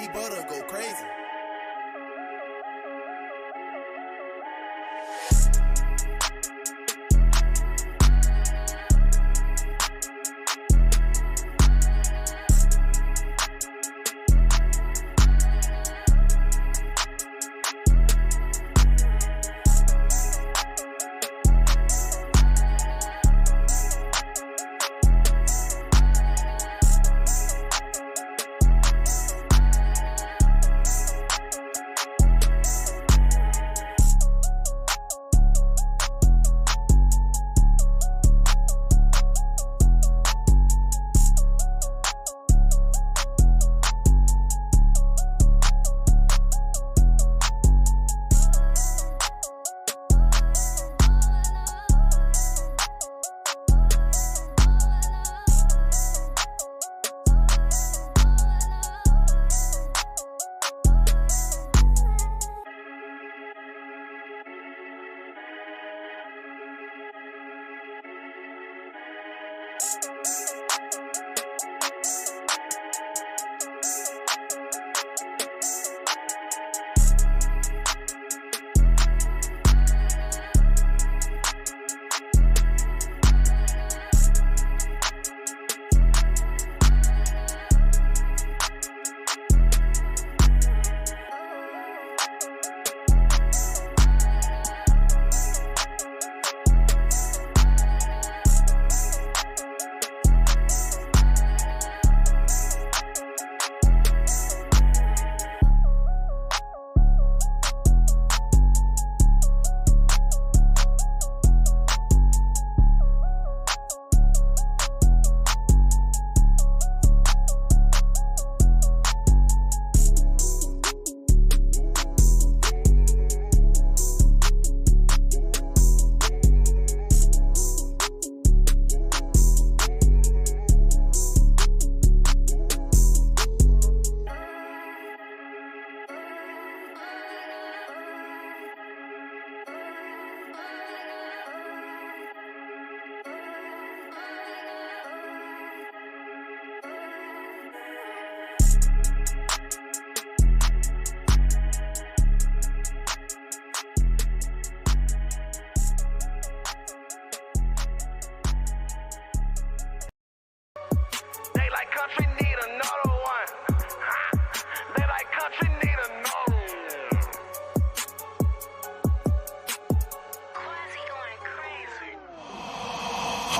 Butter go crazy.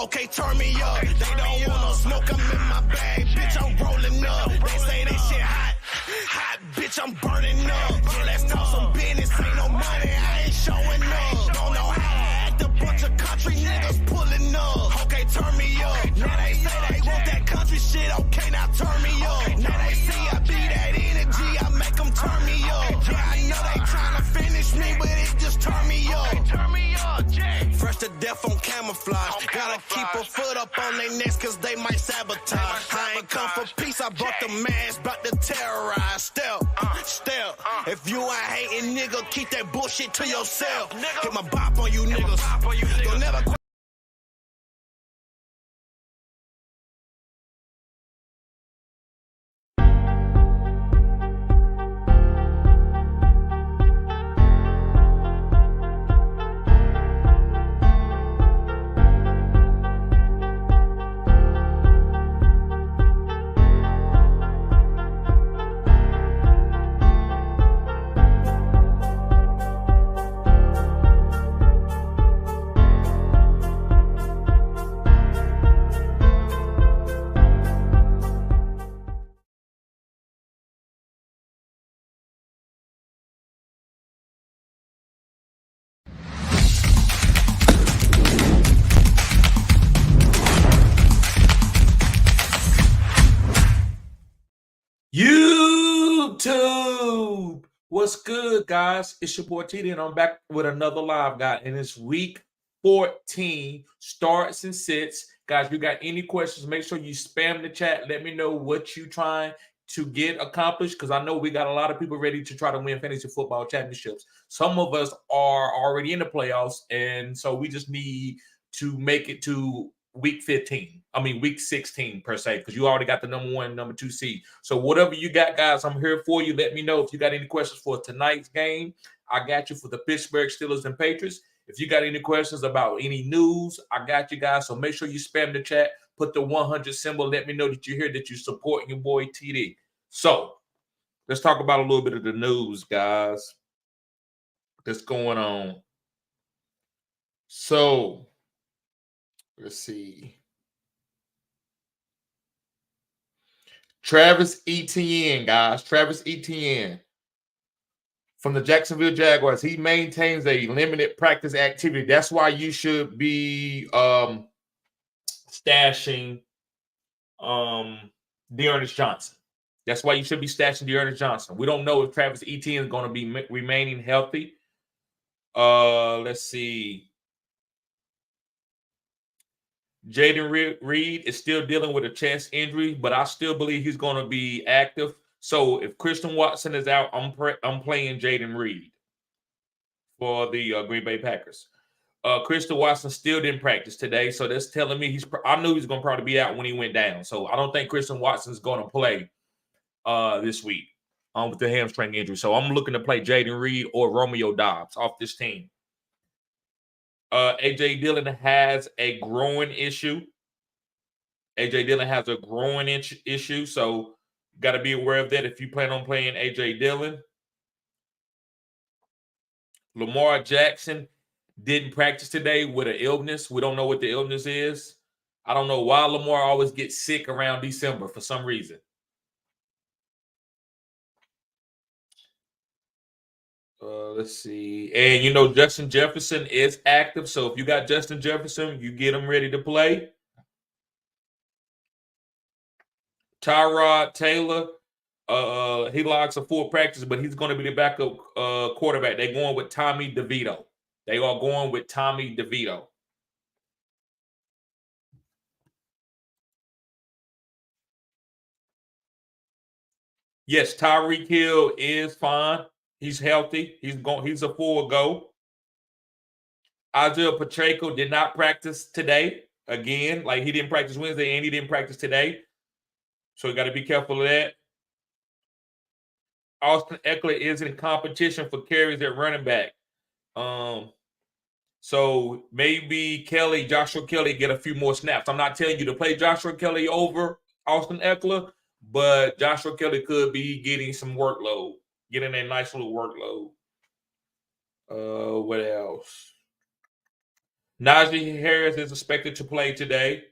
Okay, turn me up. They don't want no smoke, I'm in my bag. Bitch, I'm rolling up. They say they shit hot. Hot, bitch, I'm burning up. Yeah, let's talk some business. Ain't no money, I ain't showing up. Don't know how to act, a bunch of country niggas pulling up. Okay, turn me up. Now they say they want that country shit. Okay, now turn me up. Now they see I be that energy, I make them turn me up. Yeah, I know they tryna finish me, but it just turn me up. Turn me up, Jay. Fresh to death on camouflage. Gotta keep a foot up on their necks cause they might sabotage. I ain't come for peace, I brought the mask, bout to terrorize. Step. If you ain't hating, nigga, keep that bullshit to yourself. Hit my bop on you niggas. You'll never quit. YouTube, what's good, guys? It's your boy TD, and I'm back with another live guy. And it's week 14, starts and sits. Guys, if you got any questions, make sure you spam the chat. Let me know what you trying to get accomplished, because I know we got a lot of people ready to try to win fantasy football championships. Some of us are already in the playoffs, and so we just need to make it to week 15. I mean, week 16 per se, because you already got the number 1 and number 2 seed. So whatever you got, guys, I'm here for you. Let me know if you got any questions for tonight's game. I got you for the Pittsburgh Steelers and Patriots. If you got any questions about any news, I got you guys. So make sure you spam the chat, put the 100 symbol. Let me know that you're here, that you support your boy TD. So let's talk about a little bit of the news, guys, that's going on. So let's see. Travis Etienne, guys. Travis Etienne from the Jacksonville Jaguars. He maintains a limited practice activity. That's why you should be stashing Dearness Johnson. That's why you should be stashing Dearness Johnson. We don't know if Travis Etienne is going to be remaining healthy. Let's see. Jaden Reed is still dealing with a chest injury, but I still believe he's going to be active. So if Christian Watson is out, I'm playing Jaden Reed for the Green Bay Packers. Christian Watson still didn't practice today, so that's telling me I knew he was going to probably be out when he went down. So I don't think Christian Watson is going to play this week with the hamstring injury. So I'm looking to play Jaden Reed or Romeo Doubs off this team. AJ Dillon has a growing issue. AJ Dillon has a growing issue, so you got to be aware of that if you plan on playing AJ Dillon. Lamar Jackson didn't practice today with an illness. We don't know what the illness is. I don't know why Lamar always gets sick around December for some reason. Let's see. And, Justin Jefferson is active. So if you got Justin Jefferson, you get him ready to play. Tyrod Taylor, he logs a full practice, but he's going to be the backup quarterback. They're going with Tommy DeVito. They are going with Tommy DeVito. Yes, Tyreek Hill is fine. He's healthy. He's a full go. Isaiah Pacheco did not practice today. Again, like he didn't practice Wednesday and he didn't practice today. So you got to be careful of that. Austin Eckler is in competition for carries at running back. So maybe Joshua Kelly get a few more snaps. I'm not telling you to play Joshua Kelly over Austin Eckler, but Joshua Kelly could be getting some workload, getting a nice little workload. What else? Najee Harris is expected to play today.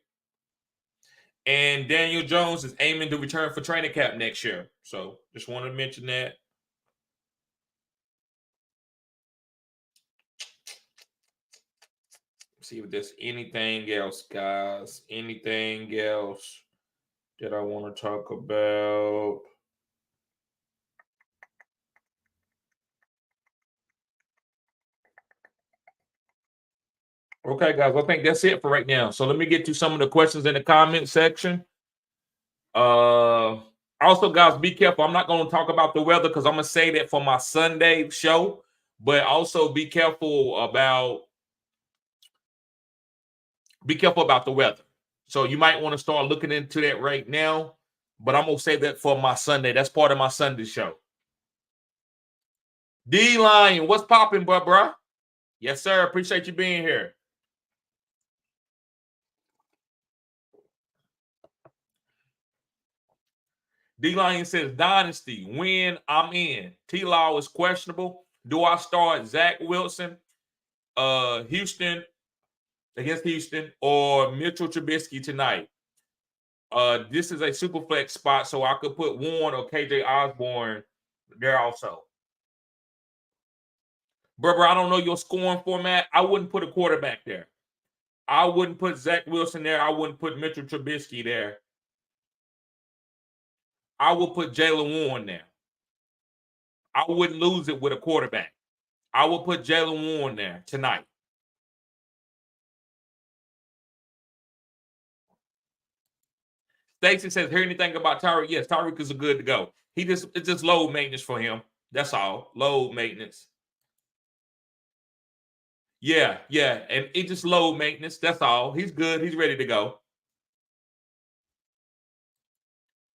And Daniel Jones is aiming to return for training camp next year. So just wanted to mention that. See if there's anything else, guys. Anything else that I want to talk about? Okay, guys, I think that's it for right now. So let me get to some of the questions in the comment section. Also, guys, be careful. I'm not going to talk about the weather because I'm going to say that for my Sunday show. But also be careful about the weather. So you might want to start looking into that right now. But I'm going to say that for my Sunday. That's part of my Sunday show. D-Lion, what's popping, bruh? Yes, sir. Appreciate you being here. D-Lion says, Dynasty, when I'm in. T-Law is questionable. Do I start Zach Wilson, Houston, against Houston, or Mitchell Trubisky tonight? This is a super flex spot, so I could put Warren or KJ Osborne there also. Brother, I don't know your scoring format. I wouldn't put a quarterback there. I wouldn't put Zach Wilson there. I wouldn't put Mitchell Trubisky there. I would put Jalen Warren there. I wouldn't lose it with a quarterback. I will put Jalen Warren there tonight. Stacy says, hear anything about Tyreek? Yes, Tyreek is good to go. It's just low maintenance for him. That's all. Low maintenance. Yeah, and it just low maintenance. That's all. He's good. He's ready to go.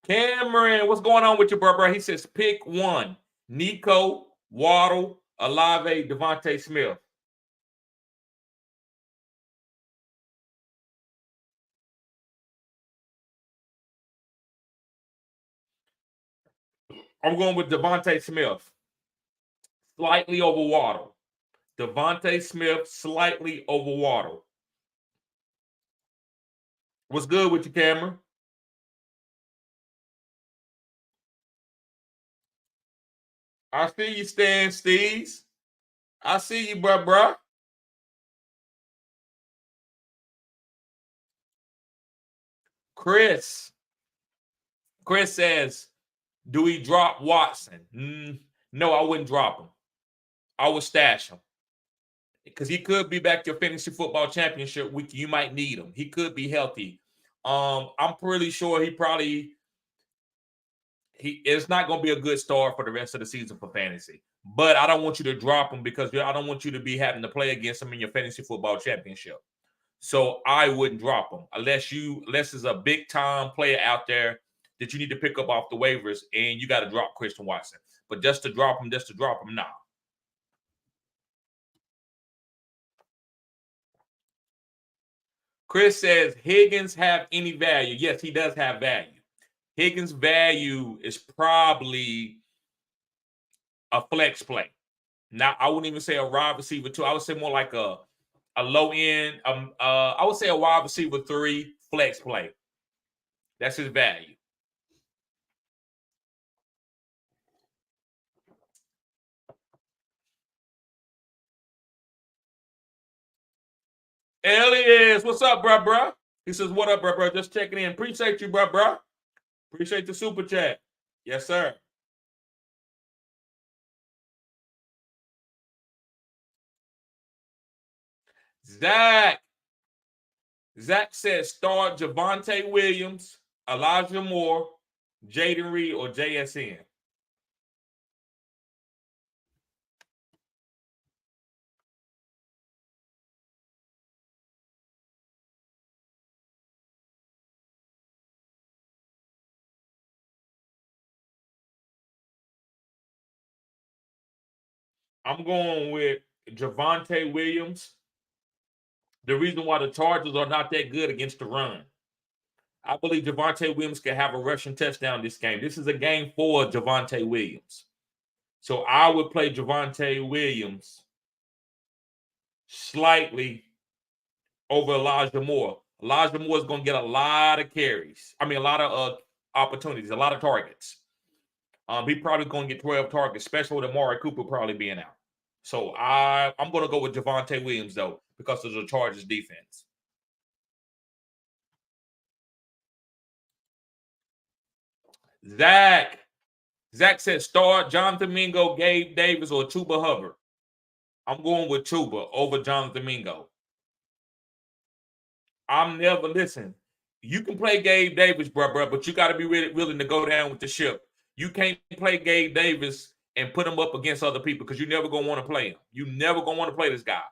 Cameron, what's going on with you, bro? He says pick one: Nico, Waddle, Olave, Devontae Smith. I'm going with Devontae Smith, slightly over Waddle. Devontae Smith, slightly over Waddle. What's good with you, Cameron? I see you, Stan Steves. I see you, bruh. Chris says, do we drop Watson? No, I wouldn't drop him. I would stash him. Because he could be back to your fantasy football championship week. You might need him. He could be healthy. I'm pretty sure it's not going to be a good start for the rest of the season for fantasy. But I don't want you to drop him because I don't want you to be having to play against him in your fantasy football championship. So I wouldn't drop him unless there's a big time player out there that you need to pick up off the waivers and you got to drop Christian Watson. But just to drop him, nah. Chris says Higgins have any value? Yes, he does have value. Higgins' value is probably a flex play. Now, I wouldn't even say a wide receiver 2. I would say more like a low end. I would say a wide receiver 3 flex play. That's his value. Elias, what's up, bruh? He says, what up, bruh? Just checking in. Appreciate you, bruh. Appreciate the super chat. Yes, sir. Zach says start Javonte Williams, Elijah Moore, Jaden Reed, or JSN. I'm going with Javonte Williams. The reason why the Chargers are not that good against the run. I believe Javonte Williams can have a rushing touchdown this game. This is a game for Javonte Williams. So I would play Javonte Williams slightly over Elijah Moore. Elijah Moore is going to get a lot of carries. I mean, a lot of opportunities, a lot of targets. He probably going to get 12 targets, especially with Amari Cooper probably being out. So I'm going to go with Javonte Williams, though, because of the Chargers defense. Zach said start Jonathan Mingo, Gabe Davis, or Chuba Hubbard. I'm going with Chuba over Jonathan Mingo. Listen. You can play Gabe Davis, bro, but you got to be willing to go down with the ship. You can't play Gabe Davis and put him up against other people because you're never going to want to play him. You never going to want to play this guy.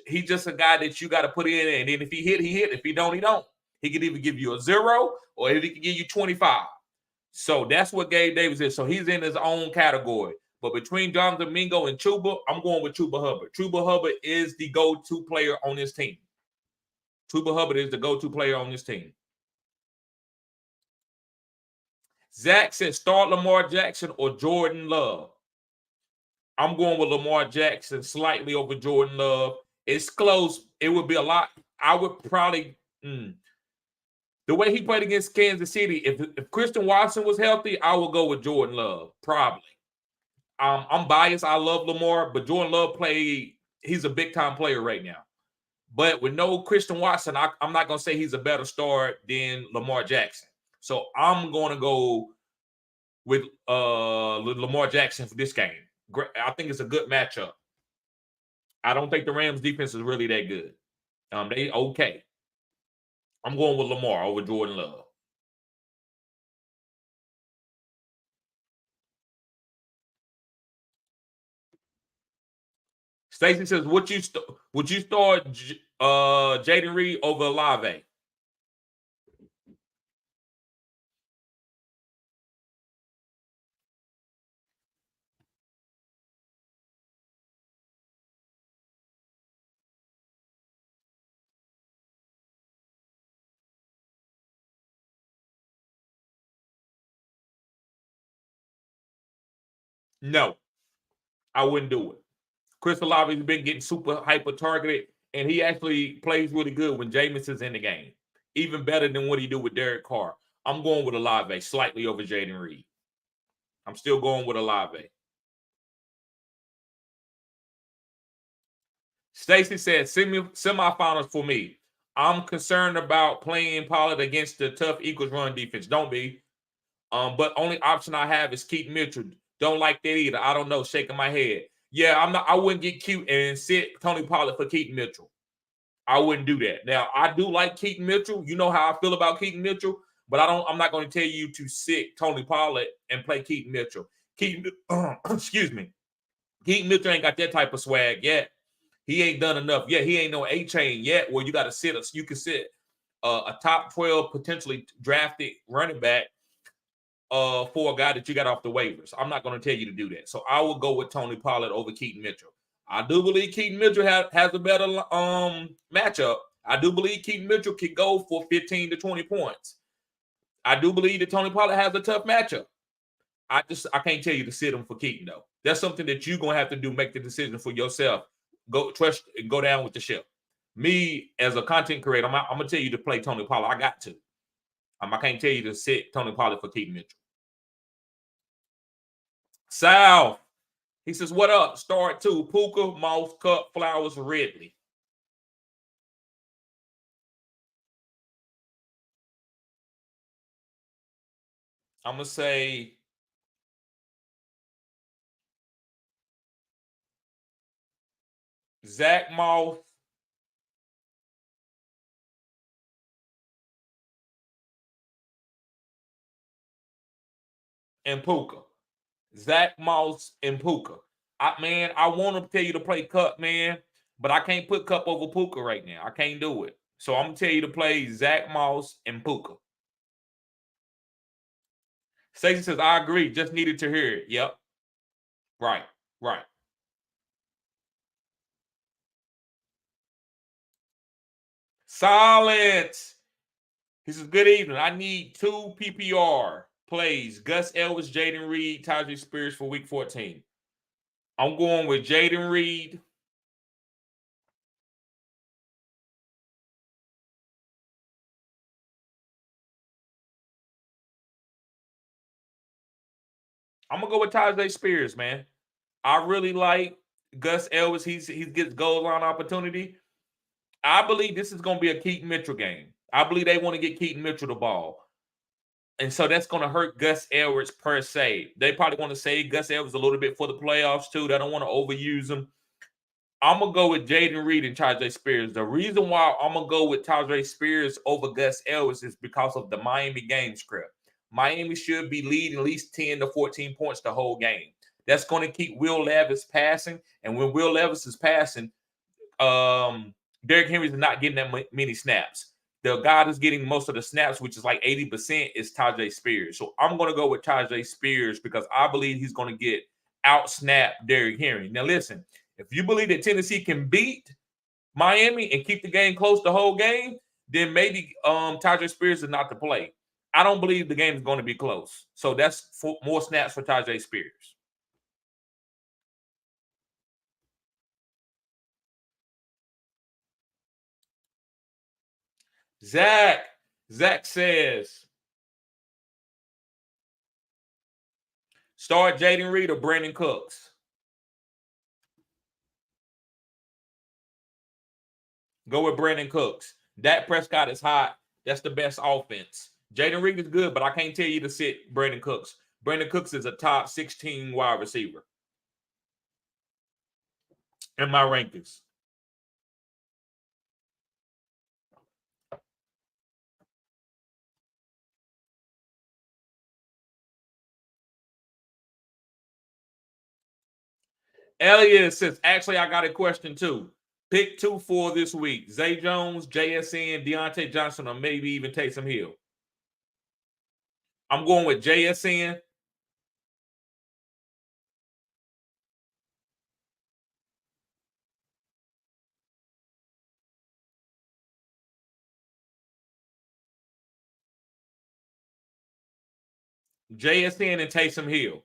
He's just a guy that you got to put in, and then if he hit, he hit. If he don't, he don't. He could either give you a 0 or if he can give you 25. So that's what Gabe Davis is. So he's in his own category. But between Jonathan Mingo and Chuba, I'm going with Chuba Hubbard. Chuba Hubbard is the go-to player on this team. Chuba Hubbard is the go-to player on this team. Zach said start Lamar Jackson or Jordan Love. I'm going with Lamar Jackson slightly over Jordan Love. It's close. It would be a lot. I would probably the way he played against Kansas City, if Christian Watson was healthy, I would go with Jordan Love, probably. I'm biased. I love Lamar, but Jordan Love he's a big-time player right now. But with no Christian Watson, I'm not going to say he's a better star than Lamar Jackson. So I'm going to go with Lamar Jackson for this game. I think it's a good matchup. I don't think the Rams defense is really that good. They okay. I'm going with Lamar over Jordan Love. Stacy says, would you start Jaden Reed over Olave? No, I wouldn't do it. Chris Olave has been getting super hyper targeted, and he actually plays really good when Jameis is in the game. Even better than what he do with Derek Carr. I'm going with Olave slightly over Jaden Reed. I'm still going with Olave. Stacy said semifinals for me. I'm concerned about playing Pollard against the tough Eagles run defense. Don't be. But only option I have is Keaton Mitchell. Don't like that either. I don't know. Shaking my head. Yeah, I'm not. I wouldn't get cute and sit Tony Pollard for Keaton Mitchell. I wouldn't do that. Now, I do like Keaton Mitchell. You know how I feel about Keaton Mitchell, but I'm not going to tell you to sit Tony Pollard and play Keaton Mitchell. Excuse me. Keaton Mitchell ain't got that type of swag yet. He ain't done enough yet. He ain't no A chain yet where you got to sit us. You can sit a top 12 potentially drafted running back for a guy that you got off the waivers. I'm not going to tell you to do that. So I will go with Tony Pollard over Keaton Mitchell. I do believe Keaton Mitchell has a better matchup. I do believe Keaton Mitchell could go for 15 to 20 points. I do believe that Tony Pollard has a tough matchup. I can't tell you to sit him for Keaton though. That's something that you're gonna have to do. Make the decision for yourself. Go trust and go down with the ship. Me as a content creator, I'm gonna tell you to play Tony Pollard. I got to. I can't tell you to sit Tony Pollard for Keaton Mitchell. Sal, he says, "What up? Start two: Puka, Moss, Cup, Flowers, Ridley." I'm gonna say Zach Moss, and Puka. Zach Moss and Puka. I want to tell you to play Cup, man, but I can't put Cup over Puka right now. I can't do it. So I'm gonna tell you to play Zach Moss and Puka. Stacey says, I agree. Just needed to hear it. Yep. Right. Right. Silence. He says, good evening. I need 2 PPR plays. Gus Elvis, Jaden Reed, Tajay Spears for week 14. I'm going with Jaden Reed. I'm gonna go with Tajay Spears, man. I really like Gus Elvis. He gets goal line opportunity. I believe this is going to be a Keaton Mitchell game. I believe they want to get Keaton Mitchell the ball. And so that's going to hurt Gus Edwards per se. They probably want to save Gus Edwards a little bit for the playoffs too. They don't want to overuse him. I'm going to go with Jaden Reed and Tajay Spears. The reason why I'm going to go with Tajay Spears over Gus Edwards is because of the Miami game script. Miami should be leading at least 10 to 14 points the whole game. That's going to keep Will Levis passing. And when Will Levis is passing, Derrick Henry's not getting that many snaps. The guy that's getting most of the snaps, which is like 80%, is Tajay Spears. So I'm going to go with Tajay Spears because I believe he's going to get out-snap Derrick Henry. Now, listen, if you believe that Tennessee can beat Miami and keep the game close the whole game, then maybe Tajay Spears is not to play. I don't believe the game is going to be close. So that's more snaps for Tajay Spears. Zach says, start Jaden Reed or Brandon Cooks. Go with Brandon Cooks. Dak Prescott is hot. That's the best offense. Jaden Reed is good, but I can't tell you to sit Brandon Cooks. Brandon Cooks is a top 16 wide receiver in my rankings. Elliot says, actually, I got a question too. Pick 2 for this week. Zay Jones, JSN, Deontay Johnson, or maybe even Taysom Hill. I'm going with JSN. JSN and Taysom Hill.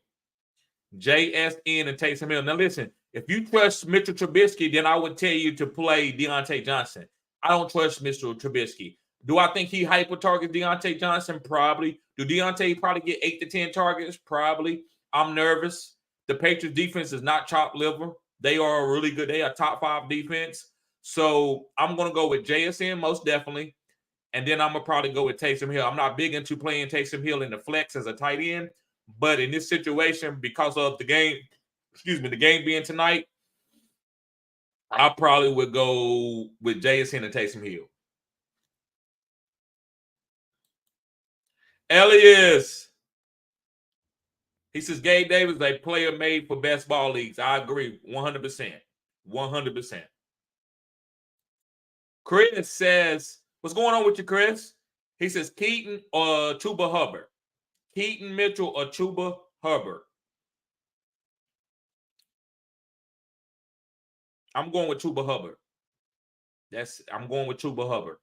JSN and Taysom Hill. Now listen, if you trust Mitchell Trubisky, then I would tell you to play Deontay Johnson. I don't trust Mitchell Trubisky. Do I think he hyper targets Deontay Johnson? Probably. Do Deontay probably get 8 to 10 targets? Probably. I'm nervous. The Patriots defense is not chopped liver. They are really good. They are top 5 defense. So I'm going to go with JSN most definitely. And then I'm going to probably go with Taysom Hill. I'm not big into playing Taysom Hill in the flex as a tight end. But in this situation, because of the game, the game being tonight, I probably would go with JSN and Taysom Hill. Elias. He says, Gabe Davis is a player made for best ball leagues. I agree 100%. 100%. Chris says, what's going on with you, Chris? He says, Keaton or Chuba Hubbard. Keaton Mitchell or Chuba Hubbard. I'm going with Chuba Hubbard. I'm going with Chuba Hubbard.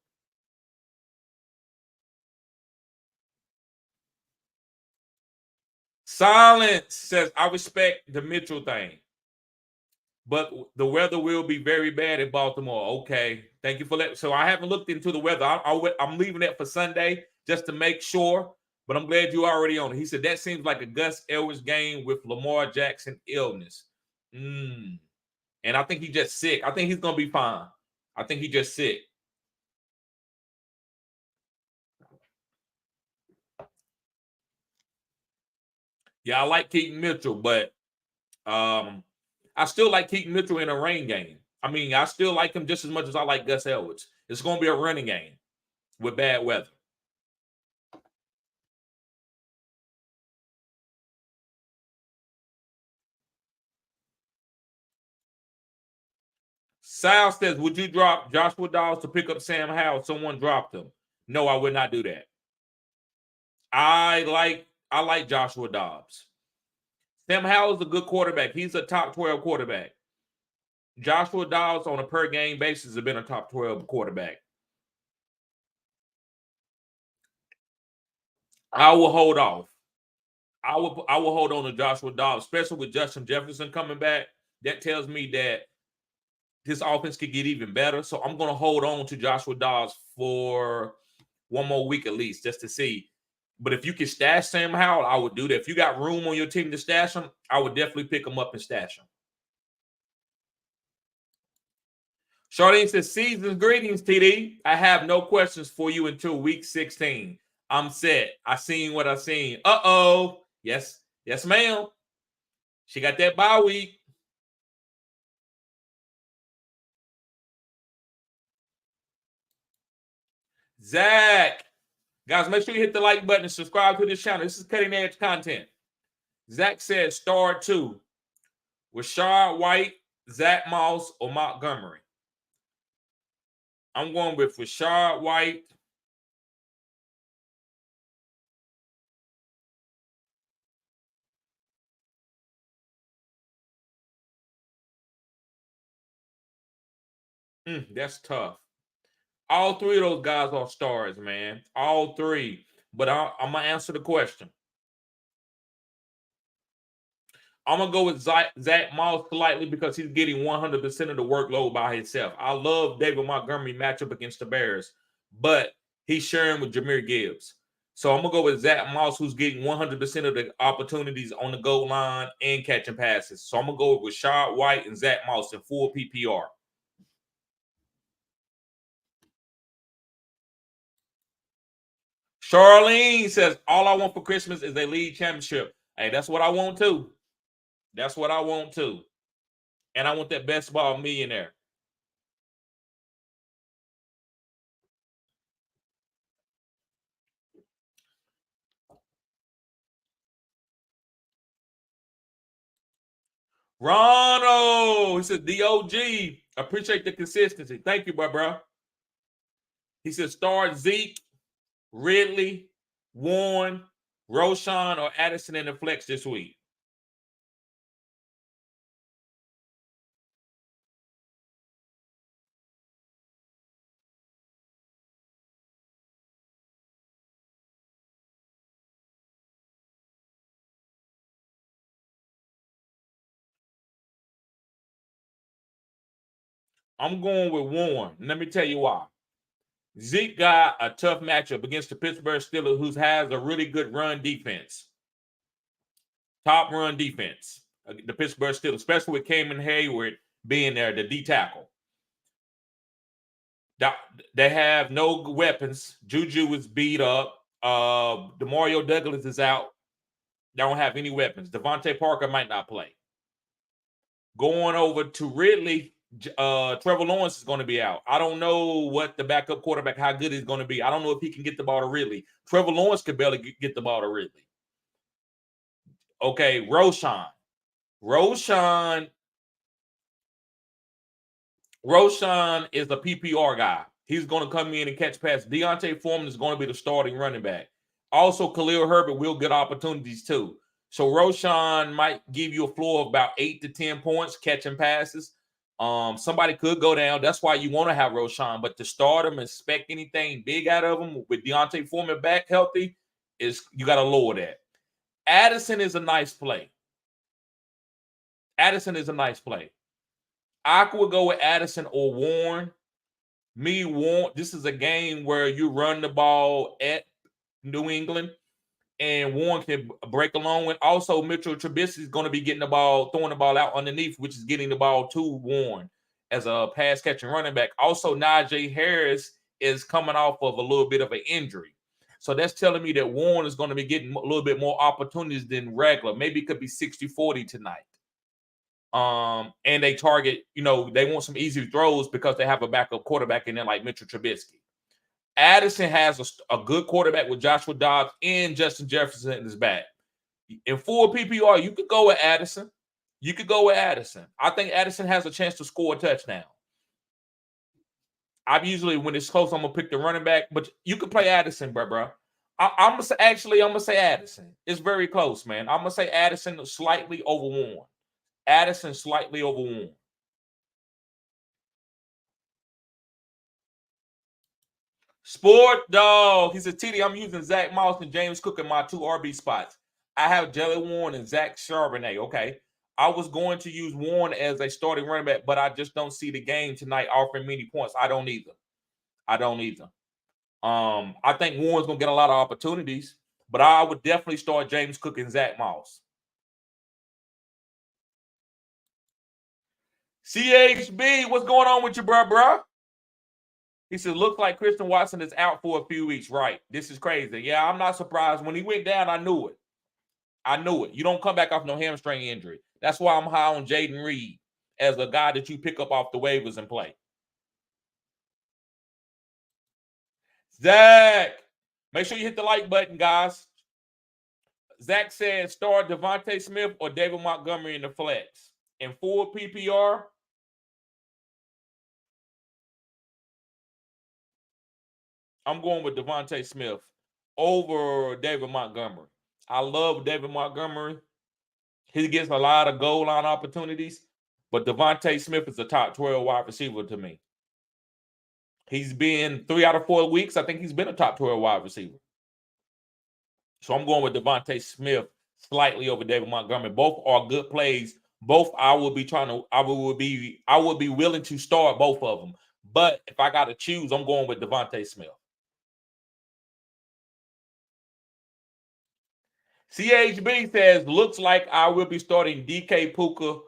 Silence says, I respect the Mitchell thing, but the weather will be very bad in Baltimore. Okay. Thank you for that. So I haven't looked into the weather. I'm leaving that for Sunday just to make sure, but I'm glad you already on it. He said, that seems like a Gus Edwards game with Lamar Jackson illness. And I think he's just sick. I think he's going to be fine. I think he's just sick. Yeah, I like Keaton Mitchell, but I still like Keaton Mitchell in a rain game. I mean, I still like him just as much as I like Gus Edwards. It's going to be a running game with bad weather. Sal says, would you drop Joshua Dobbs to pick up Sam Howell if someone dropped him? No, I would not do that. I like Joshua Dobbs. Sam Howell is a good quarterback. He's a top 12 quarterback. Joshua Dobbs on a per game basis has been a top 12 quarterback. I will hold off. I will hold on to Joshua Dobbs, especially with Justin Jefferson coming back. That tells me that this offense could get even better. So I'm going to hold on to Joshua Dobbs for one more week at least, just to see. But if you can stash Sam Howell, I would do that. If you got room on your team to stash him, I would definitely pick him up and stash him. Charlene says, season's greetings, TD. I have no questions for you until week 16. I'm set. I seen what I seen. Uh-oh. Yes, ma'am. She got that bye week. Zach. Guys, make sure you hit the like button and subscribe to this channel. This is cutting edge content. Zach says, star 2. Rashad White, Zach Moss, or Montgomery. I'm going with Rashad White. That's tough. All 3 of those guys are stars, man. All 3. But I'm going to answer the question. I'm going to go with Zach Moss slightly because he's getting 100% of the workload by himself. I love David Montgomery matchup against the Bears, but he's sharing with Jahmyr Gibbs. So I'm going to go with Zach Moss, who's getting 100% of the opportunities on the goal line and catching passes. So I'm going to go with Rashad White and Zach Moss in full PPR. Charlene says, all I want for Christmas is a league championship. Hey, that's what I want too. That's what I want too. And I want that best ball millionaire. Ronald, he said, DOG, appreciate the consistency. Thank you, bro. He said, start Zeke, Ridley, Warren, Roshan, or Addison in the flex this week. I'm going with Warren. Let me tell you why. Zeke got a tough matchup against the Pittsburgh Steelers, who has a really good run defense. Top run defense. The Pittsburgh Steelers, especially with Cayman Hayward being there, the D tackle. They have no weapons. Juju is beat up. Demario Douglas is out. They don't have any weapons. Devontae Parker might not play. Going over to Ridley, Trevor Lawrence is going to be out. I don't know what the backup quarterback, how good he's going to be. I don't know if he can get the ball to Ridley. Trevor Lawrence could barely get the ball to Ridley. Okay, Roshan is a PPR guy. He's going to come in and catch passes. Deontay Foreman is going to be the starting running back. Also, Khalil Herbert will get opportunities too. So Roshan might give you a floor of about 8 to 10 points catching passes. Somebody could go down. That's why you want to have Roshan. But to start him and expect anything big out of him with Deontay Foreman back healthy, you got to lower that. Addison is a nice play. I could go with Addison or Warren. This is a game where you run the ball at New England, and Warren can break along with. Also, Mitchell Trubisky is going to be getting the ball, throwing the ball out underneath, which is getting the ball to Warren as a pass catching running back. Also, Najee Harris is coming off of a little bit of an injury. So that's telling me that Warren is going to be getting a little bit more opportunities than regular. Maybe it could be 60-40 tonight. And they target, they want some easy throws because they have a backup quarterback in there like Mitchell Trubisky. Addison has a good quarterback with Joshua Dobbs and Justin Jefferson in his back. In full PPR, you could go with Addison. I think Addison has a chance to score a touchdown. When it's close, I'm gonna pick the running back, but you could play Addison, bro. I'm gonna say Addison. It's very close, man. I'm gonna say Addison slightly over Warren. Sport Dog. He said, TD, I'm using Zach Moss and James Cook in my 2 RB spots. I have Jelly Warren and Zach Charbonnet. Okay. I was going to use Warren as a starting running back, but I just don't see the game tonight offering many points. I don't either. I think Warren's going to get a lot of opportunities, but I would definitely start James Cook and Zach Moss. CHB, what's going on with you, bro? He said, looks like Christian Watson is out for a few weeks. Right. This is crazy. Yeah, I'm not surprised. When he went down, I knew it. You don't come back off no hamstring injury. That's why I'm high on Jaden Reed as a guy that you pick up off the waivers and play. Zach, make sure you hit the like button, guys. Zach said, start Devontae Smith or David Montgomery in the flex. In full PPR, I'm going with Devontae Smith over David Montgomery. I love David Montgomery. He gets a lot of goal line opportunities, but Devontae Smith is a top 12 wide receiver to me. He's been 3 out of 4 weeks. I think he's been a top 12 wide receiver. So I'm going with Devontae Smith slightly over David Montgomery. Both are good plays. Both I would be willing to start both of them. But if I got to choose, I'm going with Devontae Smith. CHB says, looks like I will be starting DK Puka,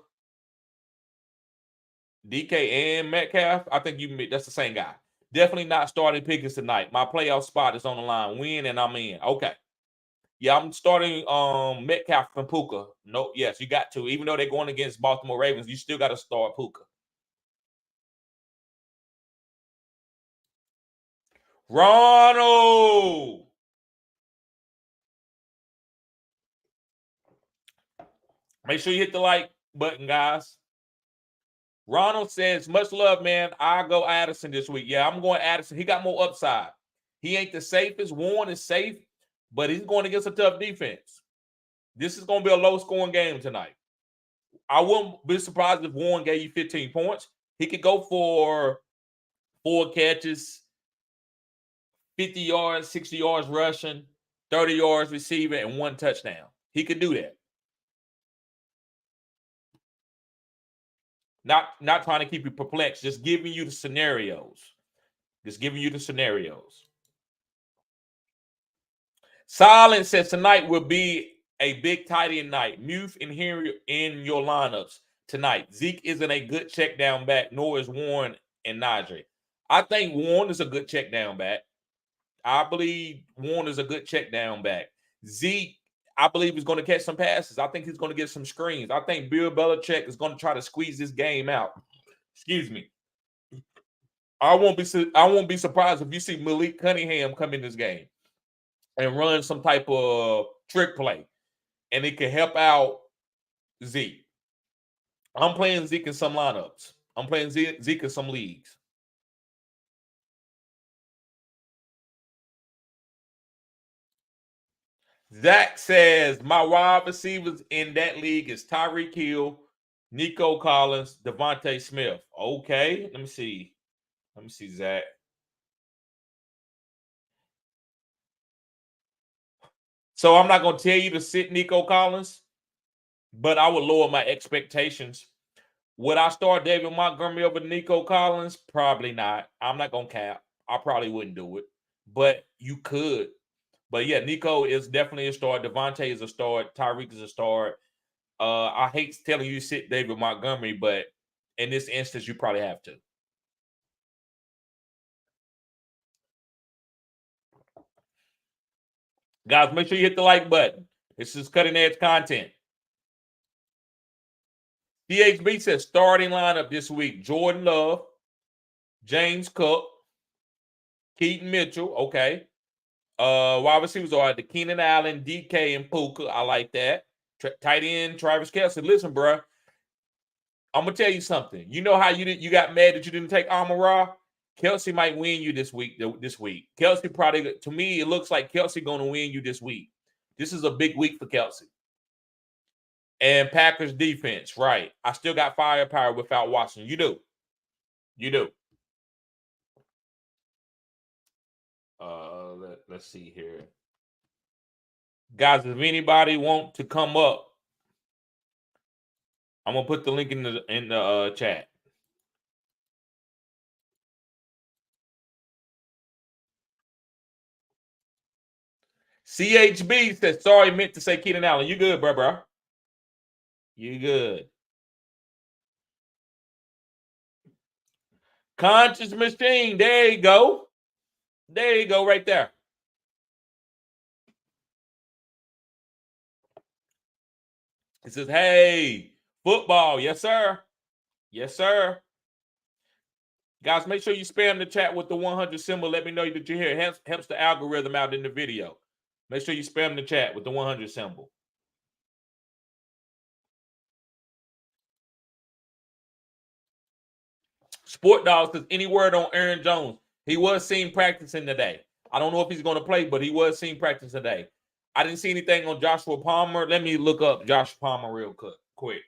DK and Metcalf. I think that's the same guy. Definitely not starting Pickens tonight. My playoff spot is on the line. Win and I'm in. Okay. Yeah, I'm starting Metcalf and Puka. No, yes, you got to. Even though they're going against Baltimore Ravens, you still got to start Puka. Ronald. Make sure you hit the like button, guys. Ronald says, much love, man. I'll go Addison this week. Yeah, I'm going Addison. He got more upside. He ain't the safest. Warren is safe, but he's going against a tough defense. This is going to be a low-scoring game tonight. I wouldn't be surprised if Warren gave you 15 points. He could go for 4 catches, 50 yards, 60 yards rushing, 30 yards receiving, and 1 touchdown. He could do that. Not trying to keep you perplexed, just giving you the scenarios. Just giving you the scenarios. Silence says tonight will be a big tight end night. Muth and Henry in your lineups tonight. Zeke isn't a good check down back, nor is Warren and Najee. I think Warren is a good check down back. I believe Warren is a good check down back. Zeke, I believe he's going to catch some passes. I think he's going to get some screens. I think Bill Belichick is going to try to squeeze this game out. Excuse me. I won't be surprised if you see Malik Cunningham come in this game and run some type of trick play, and it can help out Zeke. I'm playing Zeke in some lineups. I'm playing Zeke in some leagues. Zach says, my wide receivers in that league is Tyreek Hill, Nico Collins, Devontae Smith. Okay, let me see. Let me see, Zach. So I'm not going to tell you to sit Nico Collins, but I would lower my expectations. Would I start David Montgomery over Nico Collins? Probably not. I'm not going to cap. I probably wouldn't do it, but you could. But yeah, Nico is definitely a start. Devontae is a start. Tyreek is a start. I hate telling you to sit David Montgomery, but in this instance, you probably have to. Guys, make sure you hit the like button. This is cutting edge content. DHB says starting lineup this week: Jordan Love, James Cook, Keaton Mitchell. Okay. Wide receivers are the Keenan Allen, DK, and Puka. I like that. Tight end Travis Kelce. Listen, bro, I'm gonna tell you something. You know how you got mad that you didn't take Amon-Ra? Kelce might win you this week. Kelce probably, to me, it looks like Kelce going to win you this week. This is a big week for Kelce. And Packers defense, right? I still got firepower without Watson. You do. You do. Let's see here. Guys, if anybody want to come up, I'm gonna put the link in the chat. CHB says, sorry, meant to say Keenan Allen. You good, bro? You good. Conscious Machine. There you go. There you go, right there. It says, hey, football. Yes, sir. Yes, sir. Guys, make sure you spam the chat with the 100 symbol. Let me know that you're here. It helps the algorithm out in the video. Make sure you spam the chat with the 100 symbol. Sport Dog says, any word on Aaron Jones? He was seen practicing today. I don't know if he's going to play, but he was seen practicing today. I didn't see anything on Joshua Palmer. Let me look up Josh Palmer real quick.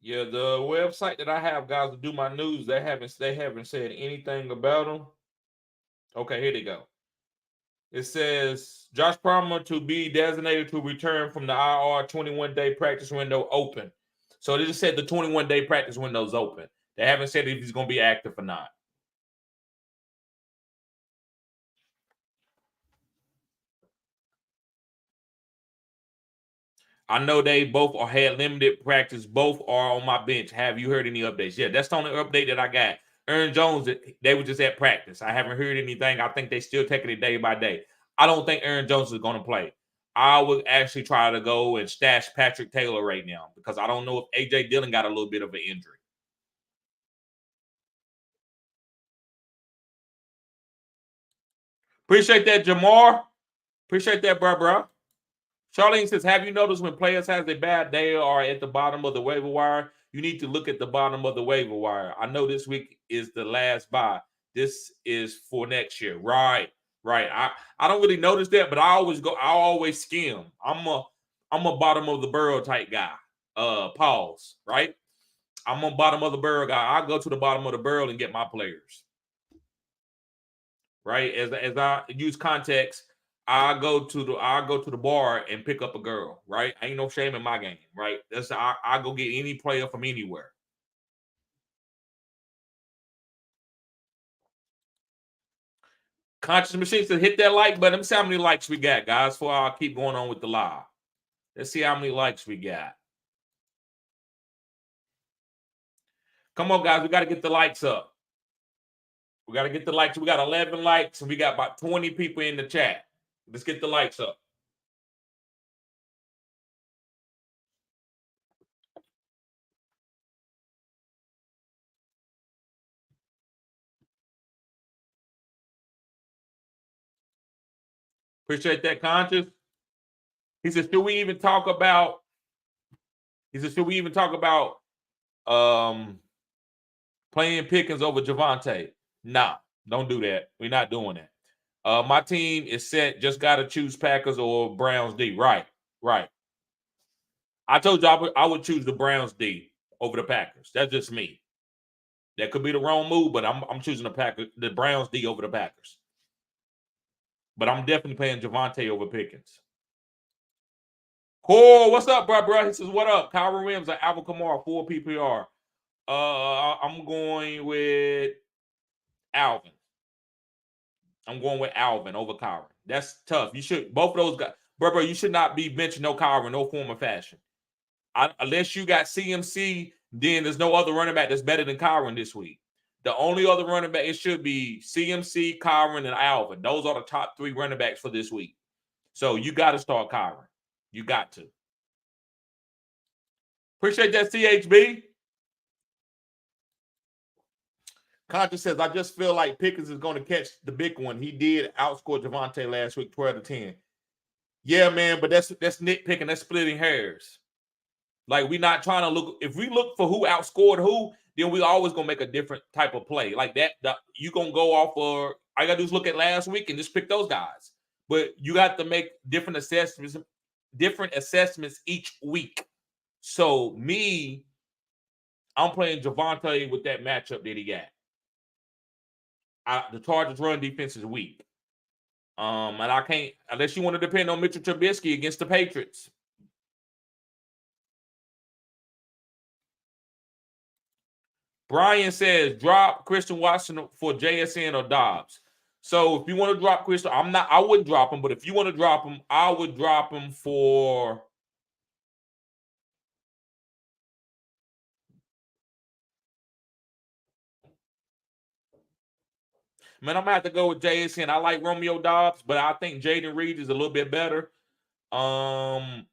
Yeah, the website that I have, guys, to do my news, they haven't said anything about him. Okay, here they go. It says Josh Palmer to be designated to return from the IR 21-day practice window open. So they just said the 21-day practice window is open. They haven't said if he's going to be active or not. I know they both had limited practice. Both are on my bench. Have you heard any updates? Yeah, that's the only update that I got. Aaron Jones, they were just at practice. I haven't heard anything. I think they still taking it day by day. I don't think Aaron Jones is going to play. I would actually try to go and stash Patrick Taylor right now because I don't know if A.J. Dillon got a little bit of an injury. Appreciate that, Jamar. Appreciate that, bro. Charlene says, have you noticed when players have a bad day or at the bottom of the waiver wire, you need to look at the bottom of the waiver wire. I know this week is the last bye. This is for next year. Right. I don't really notice that, but I always skim. I'm a bottom of the barrel type guy. Pause. Right. I'm a bottom of the barrel guy. I go to the bottom of the barrel and get my players. Right. As I use context, I go to the bar and pick up a girl, right? Ain't no shame in my game, right? I go get any player from anywhere. Conscious Machine says hit that like button. Let's see how many likes we got, guys, before I keep going on with the live. Let's see how many likes we got. Come on, guys, we got to get the likes up. We got to get the likes. We got 11 likes and we got about 20 people in the chat. Let's get the likes up. Appreciate that, Conscious. He says, should we even talk about playing Pickens over Javonte? Nah, don't do that. We're not doing that. My team is set. Just got to choose Packers or Browns D. Right. I told you I would choose the Browns D over the Packers. That's just me. That could be the wrong move, but I'm choosing the Browns D over the Packers. But I'm definitely playing Javonte over Pickens. Cool. What's up, bro? He says, what up? Kyron Williams or Alvin Kamara, 4 PPR. I'm going with Alvin. I'm going with Alvin over Kyron. That's tough. You should both of those guys, bro. You should not be benching no Kyron, no form or fashion. Unless you got CMC, then there's no other running back that's better than Kyron this week. The only other running back, it should be CMC, Kyron, and Alvin. Those are the top 3 running backs for this week. So you got to start Kyron. You got to. Appreciate that, CHB. Contra says, I just feel like Pickens is going to catch the big one. He did outscore Javonte last week, 12-10. Yeah, man, but that's nitpicking. That's splitting hairs. Like, we're not trying to look. If we look for who outscored who, then we always going to make a different type of play. Like that, you going to go off of, all you got to do is look at last week and just pick those guys. But you got to make different assessments each week. So, I'm playing Javonte with that matchup that he got. The Chargers' run defense is weak. And I can't, unless you want to depend on Mitchell Trubisky against the Patriots. Brian says, drop Christian Watson for JSN or Dobbs. So if you want to drop Christian, I wouldn't drop him, but if you want to drop him, I would drop him for. Man, I'm gonna have to go with JSN. I like Romeo Dobbs, but I think Jaden Reed is a little bit better. I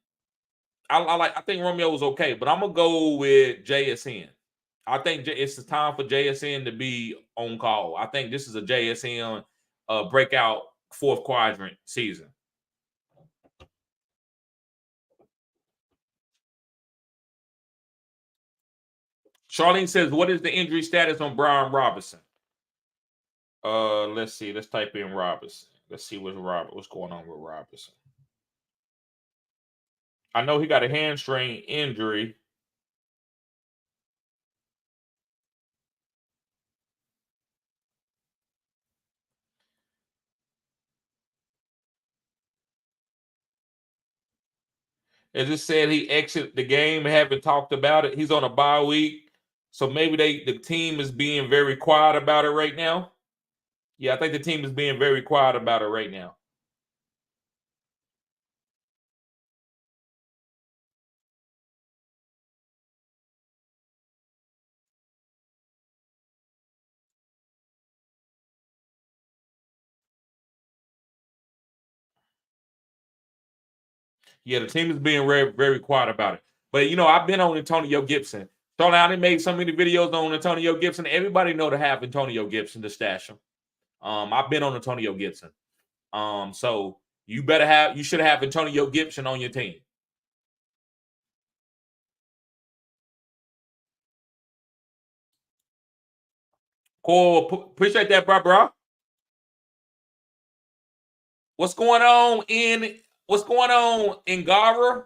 think Romeo was okay, but I'm gonna go with JSN. I think it's the time for JSN to be on call. I think this is a JSN breakout 4th quadrant season. Charlene says, what is the injury status on Brian Robinson? Let's see. Let's type in Robinson. Let's see what's going on with Robinson. I know he got a hamstring injury. It just said he exited the game and haven't talked about it. He's on a bye week. So maybe the team is being very quiet about it right now. Yeah, I think the team is being very quiet about it right now. Yeah, the team is being very, very quiet about it. But you know, I've been on Antonio Gibson. So now they made so many videos on Antonio Gibson. Everybody know to have Antonio Gibson to stash him. I've been on Antonio Gibson. So you should have Antonio Gibson on your team. Cool. Appreciate that, bro. What's going on in Gara?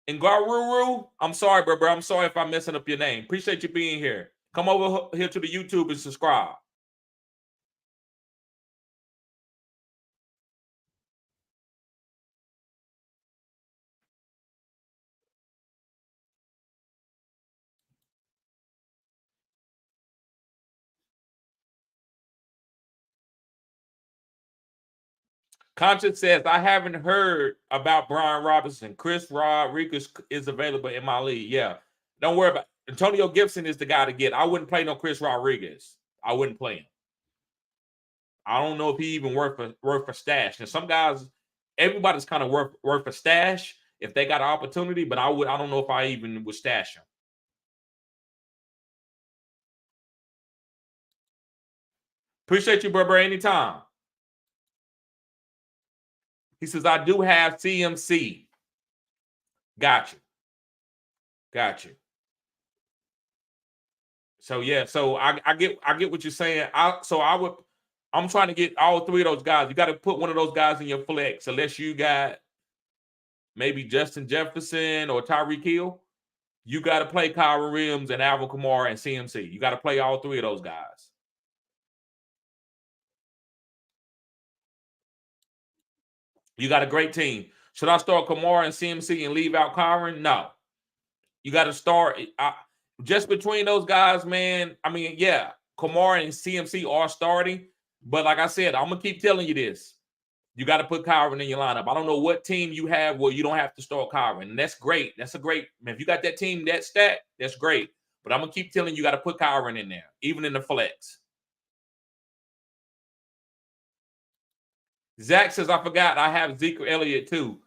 In Garuru? I'm sorry, bro. I'm sorry if I'm messing up your name. Appreciate you being here. Come over here to the YouTube and subscribe. Conscience says, I haven't heard about Brian Robinson. Chris Rodriguez is available in my league. Yeah. Don't worry about it. Antonio Gibson is the guy to get. I wouldn't play no Chris Rodriguez. I wouldn't play him. I don't know if he even worth a stash. And some guys, everybody's kind of worth a stash if they got an opportunity, but I don't know if I even would stash him. Appreciate you, bro, anytime. He says, I do have CMC. Got you. So yeah, so I get what you're saying. I'm trying to get all three of those guys. You got to put one of those guys in your flex, unless you got maybe Justin Jefferson or Tyreek Hill. You got to play Kyron Williams and Alvin Kamara and CMC. You got to play all three of those guys. You got a great team. Should I start Kamara and CMC and leave out Kyron? No. You got to start just between those guys, man. I mean, yeah, Kamara and CMC are starting, but like I said, I'm gonna keep telling you this. You got to put Kyron in your lineup. I don't know what team you have where you don't have to start Kyron, and that's great. That's a great, man. If you got that team that stacked, that's great. But I'm gonna keep telling you, got to put Kyron in there, even in the flex. Zach says, I forgot I have Zeke Elliott too.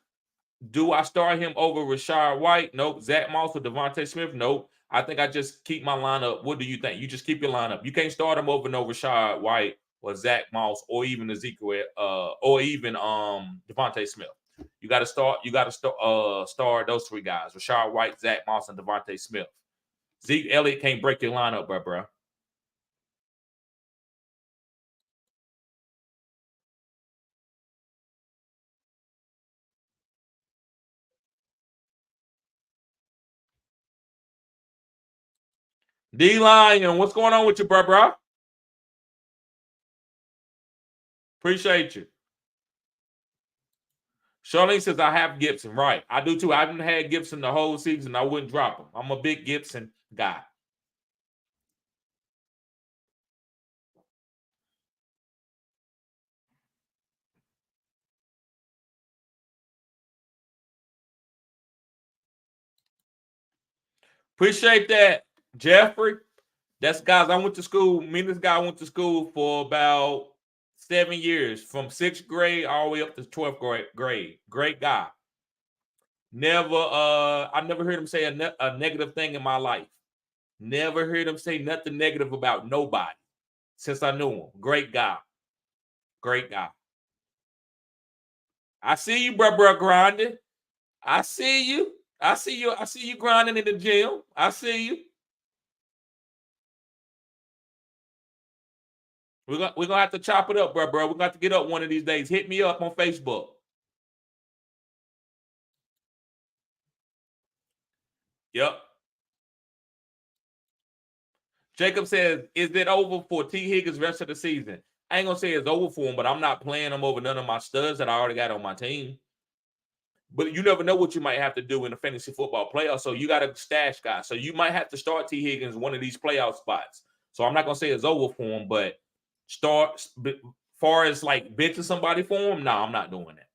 Do I start him over Rashad White? Nope. Zach Moss or Devontae Smith? Nope. I think I just keep my lineup. What do you think? You just keep your lineup. You can't start him over no Rashad White or Zach Moss or even Ezekiel or even Devontae Smith. You got to start those three guys: Rashad White, Zach Moss, and Devontae Smith. Zeke Elliott can't break your lineup, bro. D-Lion, what's going on with you, bro? Appreciate you. Charlene says, I have Gibson. Right. I do too. I haven't had Gibson the whole season. I wouldn't drop him. I'm a big Gibson guy. Appreciate that, Jeffrey. That's guys. I went to school. Me and this guy went to school for about 7 years, from 6th grade all the way up to 12th grade. Great guy. I never heard him say a negative thing in my life. Never heard him say nothing negative about nobody since I knew him. Great guy. Great guy. I see you, bro, grinding. I see you. I see you grinding in the gym. I see you. We're gonna have to chop it up, bro. We're gonna have to get up one of these days. Hit me up on Facebook. Yep. Jacob says, is it over for T. Higgins rest of the season? I ain't gonna say it's over for him, but I'm not playing him over none of my studs that I already got on my team. But you never know what you might have to do in the fantasy football playoffs. So you got to stash guys. So you might have to start T. Higgins one of these playoff spots. So I'm not gonna say it's over for him, but far as like benching somebody for him, no, I'm not doing that.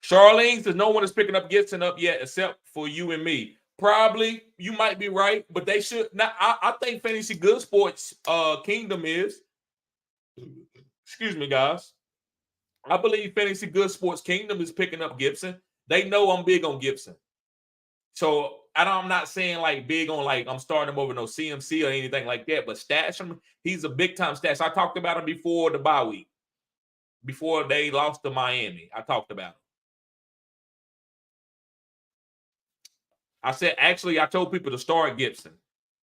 Charlene says no one is picking up Gibson up yet except for you and me. Probably, you might be right, but they should. Now, I think Fantasy Good Sports Kingdom is. Excuse me, guys. I believe Fantasy Good Sports Kingdom is picking up Gibson. They know I'm big on Gibson. So I'm not saying like big on like I'm starting him over no CMC or anything like that, but stash him. He's a big time stash. I talked about him before the bye week, before they lost to Miami. I talked about him. I said actually I told people to start Gibson,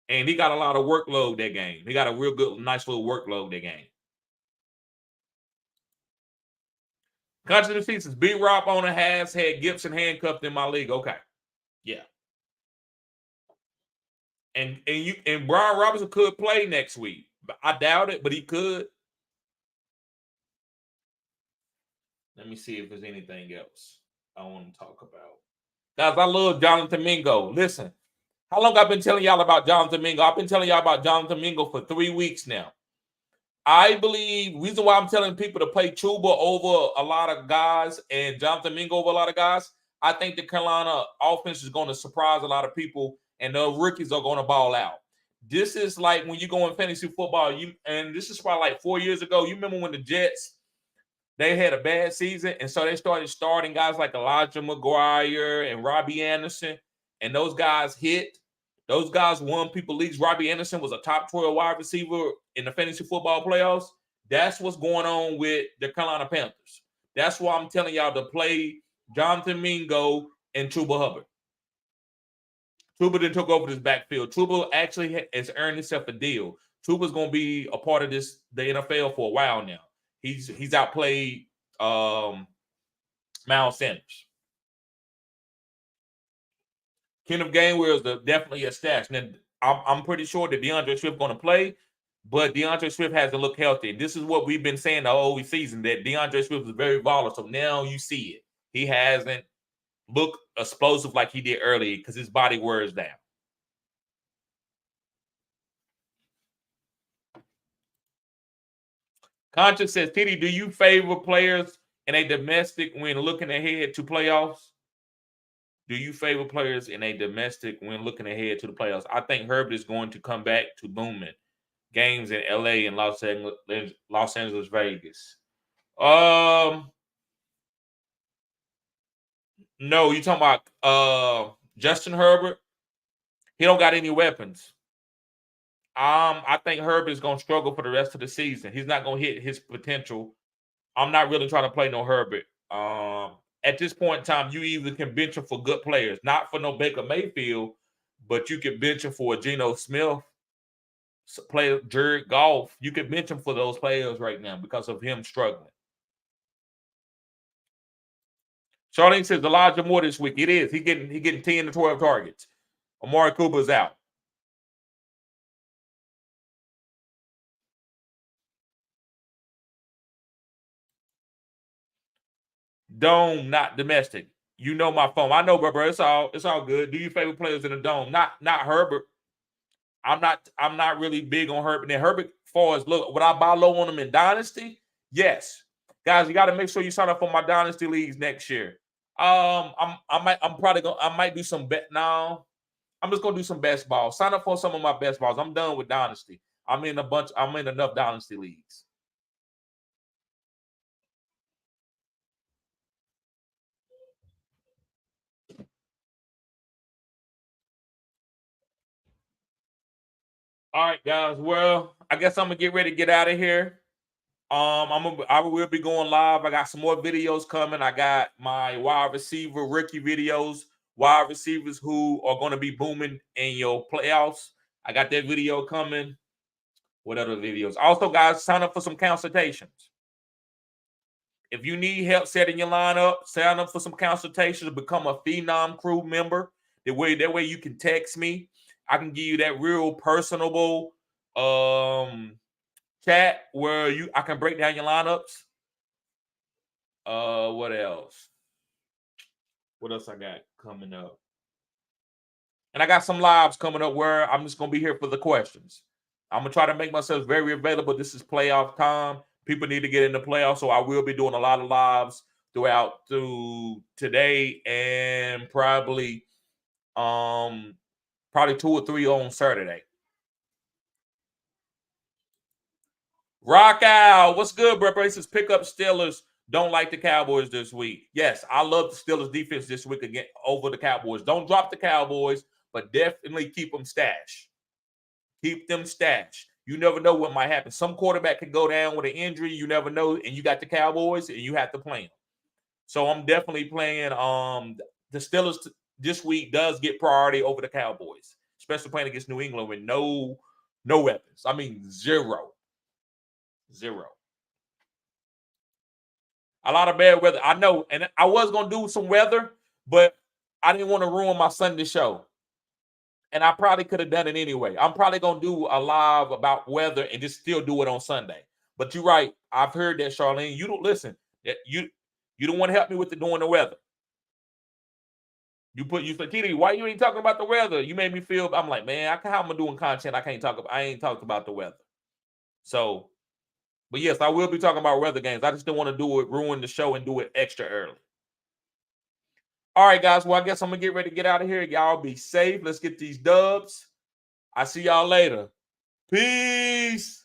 and he got a lot of workload that game. He got a real good, nice little workload that game. Country defeats is B Rob owner has had Gibson handcuffed in my league. Okay. Yeah. And Brian Robinson could play next week. I doubt it, but he could. Let me see if there's anything else I want to talk about. Guys, I love Jonathan Mingo. Listen, how long I've been telling y'all about Jonathan Mingo? I've been telling y'all about Jonathan Mingo for 3 weeks now. I believe reason why I'm telling people to play Chuba over a lot of guys and Jonathan Mingo over a lot of guys, I think the Carolina offense is going to surprise a lot of people, and the rookies are going to ball out. This is like when you go in fantasy football, and this is probably like 4 years ago. You remember when the Jets, they had a bad season, and so they started starting guys like Elijah McGuire and Robbie Anderson, and those guys hit. Those guys won people leagues. Robbie Anderson was a top 12 wide receiver in the fantasy football playoffs. That's what's going on with the Carolina Panthers. That's why I'm telling y'all to play Jonathan Mingo and Chuba Hubbard. Chuba then took over this backfield. Chuba actually has earned himself a deal. Chuba's going to be a part of the NFL for a while now. He's outplayed Miles Sanders. Kenneth Gainwell is definitely a stash. Now, I'm pretty sure that DeAndre Swift going to play, but DeAndre Swift hasn't looked healthy. This is what we've been saying the whole season, that DeAndre Swift is very volatile. Now you see it. He hasn't looked explosive like he did earlier because his body wears down. Conscious says, TD, do you favor players in a domestic when looking ahead to playoffs? Do you favor players in a domestic when looking ahead to the playoffs? I think Herbert is going to come back to booming games in LA and Los Angeles, Vegas. No, you talking about Justin Herbert? He don't got any weapons. I think Herbert is going to struggle for the rest of the season. He's not going to hit his potential. I'm not really trying to play no Herbert. At this point in time, you either can bench him for good players, not for no Baker Mayfield, but you can bench him for a Geno Smith, play Jared Goff. You can bench him for those players right now because of him struggling. Charlene says Elijah Moore this week. It is. He getting 10 to 12 targets. Amari Cooper's out. Dome, not domestic. You know my phone. I know, bro. It's all good. Do you favor players in the dome? Not Herbert. I'm not really big on Herbert. And Herbert, far as look, would I buy low on him in Dynasty? Yes. Guys, you got to make sure you sign up for my Dynasty leagues next year. I might do some bet now. I'm just gonna do some best balls. Sign up for some of my best balls. I'm done with Dynasty. I'm in enough Dynasty leagues. All right, guys. Well, I guess I'm gonna get ready to get out of here. I will be going live. I got some more videos coming. I got my wide receiver rookie videos, wide receivers who are going to be booming in your playoffs. I got that video coming. What other videos? Also, guys, sign up for some consultations. If you need help setting your lineup, sign up for some consultations to become a Phenom Crew member. That way you can text me. I can give you that real personable chat where I can break down your lineups. What else? What else I got coming up? And I got some lives coming up where I'm just gonna be here for the questions. I'm gonna try to make myself very available. This is playoff time. People need to get in the playoffs, so I will be doing a lot of lives through today and probably 2 or 3 on Saturday. Rock out. What's good, bro? He says pick up Steelers don't like the Cowboys this week. Yes, I love the Steelers defense this week again over the Cowboys. Don't drop the Cowboys, but definitely keep them stashed. Keep them stashed. You never know what might happen. Some quarterback can go down with an injury. You never know, and you got the Cowboys, and you have to play them. So I'm definitely playing the Steelers this week does get priority over the Cowboys, especially playing against New England with no weapons. I mean, zero. A lot of bad weather. I know, and I was going to do some weather, but I didn't want to ruin my Sunday show. And I probably could have done it anyway. I'm probably going to do a live about weather and just still do it on Sunday. But you're right. I've heard that, Charlene. You don't listen. You don't want to help me with doing the weather. You said, TD, why you ain't talking about the weather? You made me feel, I'm like, man, how am I doing content? I ain't talked about the weather. So, but yes, I will be talking about weather games. I just don't want to ruin the show and do it extra early. All right, guys. Well, I guess I'm going to get ready to get out of here. Y'all be safe. Let's get these dubs. I'll see y'all later. Peace.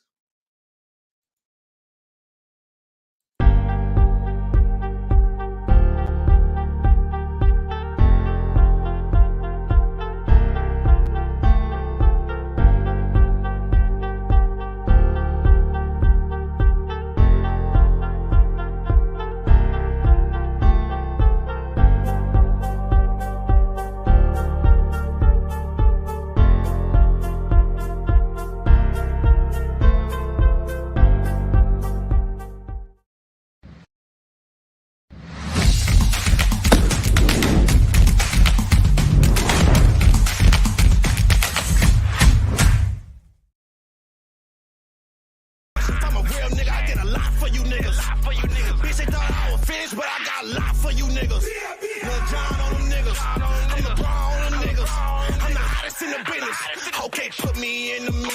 Okay, put me in the mix.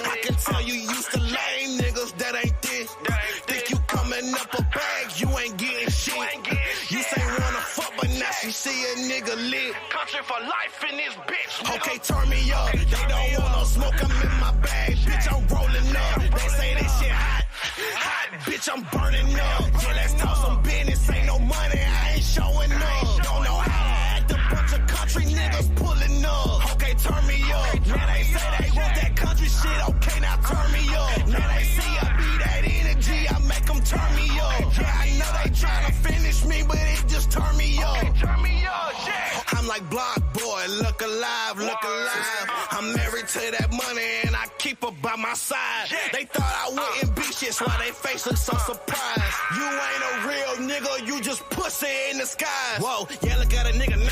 I can tell you used to lame niggas that ain't this. Think you coming up a bag, you ain't getting shit. You say wanna fuck, but now she see a nigga lit. Country for life in this bitch. Okay, turn me up. They don't want no smoke, I'm in my bag. Bitch, I'm rolling up. They say this shit hot. Bitch, I'm burning up. Yeah, let's talk some business. Ain't no money, I ain't showing up. Don't know how to act. A bunch of country niggas pulling up. Okay, turn me up. Now they say they want that country shit. Okay, now turn me up. Now they see I be that energy. I make them turn me up. Yeah, I know they tryna finish me, but it just turn me up. Okay, turn me up, yeah. I'm like Block Boy, look alive, look alive. I'm married to that money and I keep her by my side. They thought I wouldn't be shit, so why they face look so surprised. You ain't a real nigga, you just pussy in the skies. Whoa, yeah, look at a nigga now.